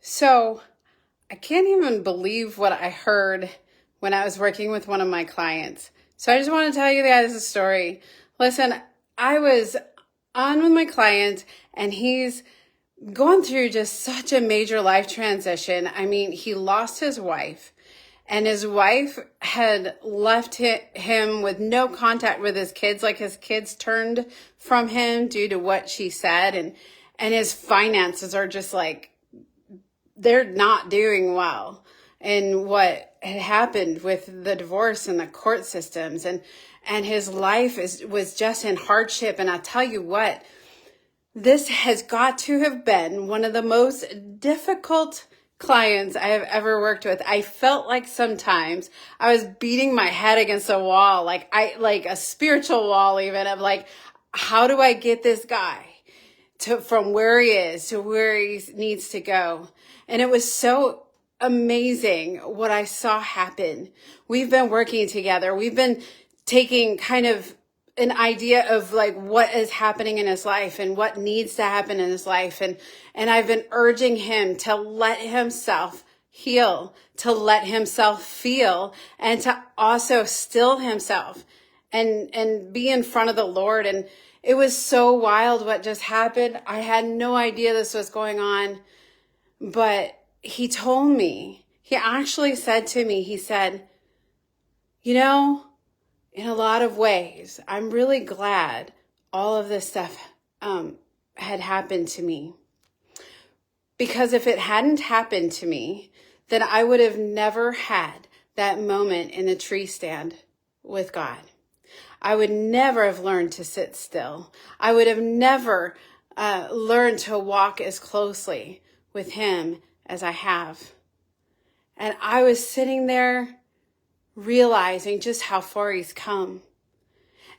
So I can't even believe what I heard when I was working with one of my clients. So I just want to tell you guys a story. Listen, I was on with my client and he's going through just such a major life transition. I mean, he lost his wife and his wife had left him with no contact with his kids. Like his kids turned from him due to what she said, and his finances are just like they're not doing well. And what had happened with the divorce and the court systems and his life was just in hardship. And I'll tell you what, this has got to have been one of the most difficult clients I have ever worked with. I felt like sometimes I was beating my head against a wall, like a spiritual wall even, of like, how do I get this guy from where he is to where he needs to go? And it was so amazing what I saw happen. We've been working together. We've been taking kind of an idea of like what is happening in his life and what needs to happen in his life. And I've been urging him to let himself heal, to let himself feel, and to also still himself and be in front of the Lord. And it was so wild what just happened. I had no idea this was going on, but he told me, he actually said to me, he said, you know, in a lot of ways, I'm really glad all of this stuff had happened to me. Because if it hadn't happened to me, then I would have never had that moment in the tree stand with God. I would never have learned to sit still. I would have never learned to walk as closely with him as I have. And I was sitting there realizing just how far he's come.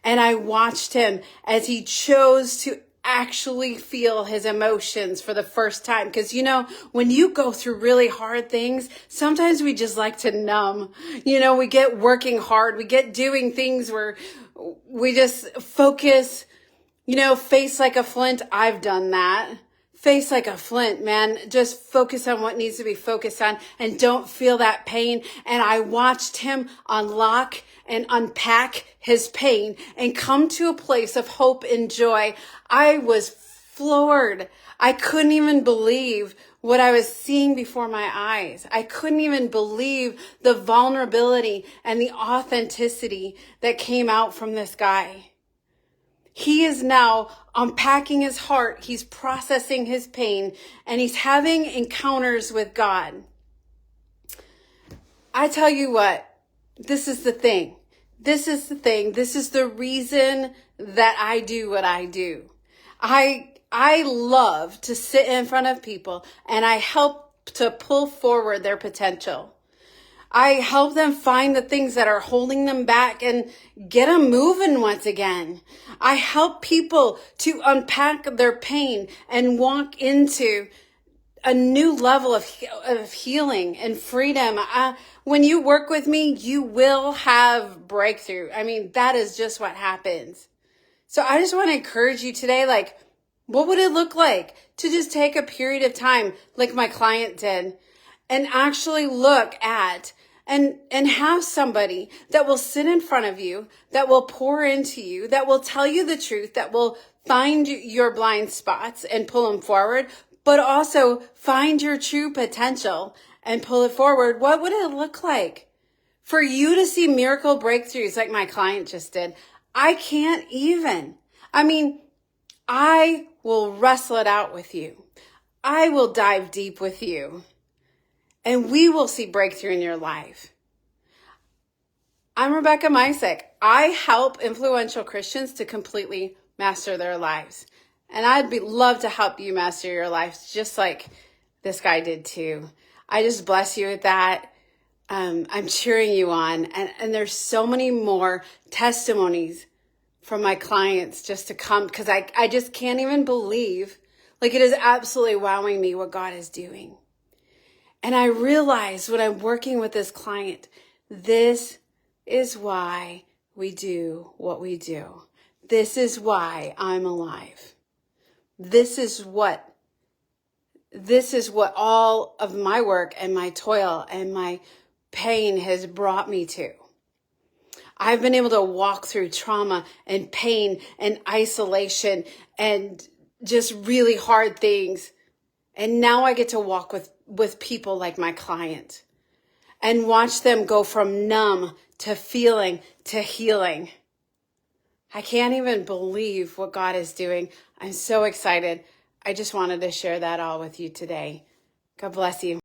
And I watched him as he chose to actually feel his emotions for the first time. Because, you know, when you go through really hard things, sometimes we just like to numb. You know, we get working hard. We get doing things where we just focus, you know, face like a flint. I've done that. Face like a flint, man. Just focus on what needs to be focused on and don't feel that pain. And I watched him unlock and unpack his pain and come to a place of hope and joy. I was floored. I couldn't even believe what I was seeing before my eyes. I couldn't even believe the vulnerability and the authenticity that came out from this guy. He is now unpacking his heart. He's processing his pain and he's having encounters with God. I tell you what, this is the thing. This is the thing. This is the reason that I do what I do. I love to sit in front of people and I help to pull forward their potential. I help them find the things that are holding them back and get them moving once again. I help people to unpack their pain and walk into a new level of healing and freedom. When you work with me, you will have breakthrough. I mean, that is just what happens. So I just want to encourage you today, like, what would it look like to just take a period of time like my client did and actually look at and have somebody that will sit in front of you, that will pour into you, that will tell you the truth, that will find your blind spots and pull them forward, but also find your true potential and pull it forward. What would it look like for you to see miracle breakthroughs like my client just did? I can't even. I mean, I will wrestle it out with you. I will dive deep with you. And we will see breakthrough in your life. I'm Rebecca Misick. I help influential Christians to completely master their lives. And I'd love to help you master your life just like this guy did too. I just bless you with that. I'm cheering you on. And there's so many more testimonies from my clients just to come because I just can't even believe, like it is absolutely wowing me what God is doing. And I realized when I'm working with this client, this is why we do what we do. This is why I'm alive. This is what this is what all of my work and my toil and my pain has brought me to. I've been able to walk through trauma and pain and isolation and just really hard things. And now I get to walk with people like my client and watch them go from numb to feeling to healing. I can't even believe what God is doing. I'm so excited. I just wanted to share that all with you today. God bless you.